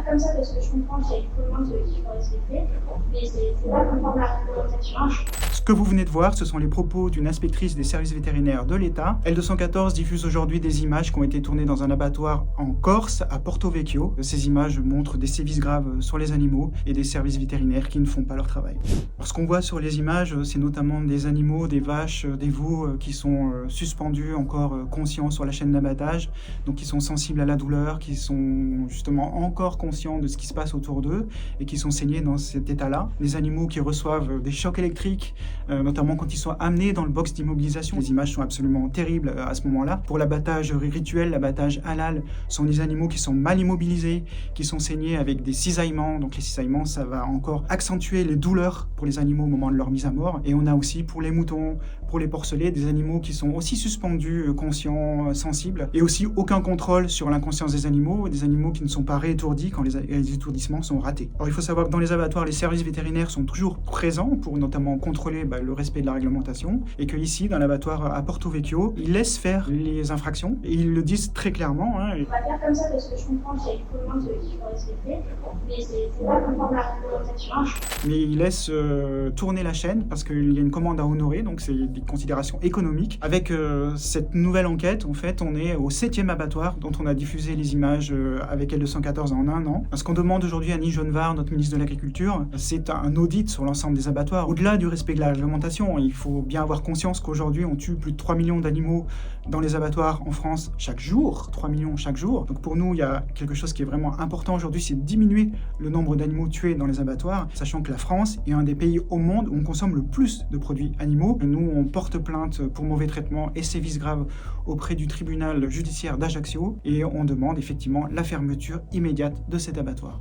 comme ça parce que je comprends qu'il y a une commande qu'il faut respecter, mais c'est pas conforme à la réglementation. Ce que vous venez de voir, ce sont les propos d'une inspectrice des services vétérinaires de l'État. L214 diffuse aujourd'hui des images qui ont été tournées dans un abattoir en Corse, à Porto Vecchio. Ces images montrent des sévices graves sur les animaux et des services vétérinaires qui ne font pas leur travail. Alors, ce qu'on voit sur les images, c'est notamment des animaux, des vaches, des veaux qui sont suspendus, encore conscients sur la chaîne d'abattage, donc qui sont sensibles à la douleur, qui sont justement encore conscients de ce qui se passe autour d'eux et qui sont saignés dans cet état-là. Des animaux qui reçoivent des chocs électriques, notamment quand ils sont amenés dans le box d'immobilisation. Les images sont absolument terribles à ce moment-là. Pour l'abattage rituel, l'abattage halal, sont des animaux qui sont mal immobilisés, qui sont saignés avec des cisaillements. Donc les cisaillements, ça va encore accentuer les douleurs pour les animaux au moment de leur mise à mort. Et on a aussi pour les moutons, pour les porcelets, des animaux qui sont aussi suspendus, conscients, sensibles, et aussi aucun contrôle sur l'inconscience des animaux qui ne sont pas réétourdis quand les étourdissements sont ratés. Alors il faut savoir que dans les abattoirs, les services vétérinaires sont toujours présents pour notamment contrôler le respect de la réglementation, et que ici, dans l'abattoir à Porto Vecchio, ils laissent faire les infractions, et ils le disent très clairement. On va faire comme ça parce que je comprends qu'il y a une commande qu'il faut respecter, mais c'est pas conforme à la réglementation. Mais ils laissent tourner la chaîne parce qu'il y a une commande à honorer, donc c'est des considérations économiques. Avec cette nouvelle enquête, en fait, on est au 7e abattoir dont on a diffusé les images avec L214 en un an. Ce qu'on demande aujourd'hui à Annie Genevard, notre ministre de l'Agriculture, c'est un audit sur l'ensemble des abattoirs. Au-delà du respect de la réglementation, il faut bien avoir conscience qu'aujourd'hui, on tue plus de 3 millions d'animaux dans les abattoirs en France chaque jour. 3 millions chaque jour. Donc pour nous, il y a quelque chose qui est vraiment important aujourd'hui, c'est de diminuer le nombre d'animaux tués dans les abattoirs, sachant que la France est un des pays au monde où on consomme le plus de produits animaux. Nous, on porte plainte pour mauvais traitement et sévices graves auprès du tribunal judiciaire d'Ajaccio et on demande effectivement la fermeture immédiate de cet abattoir.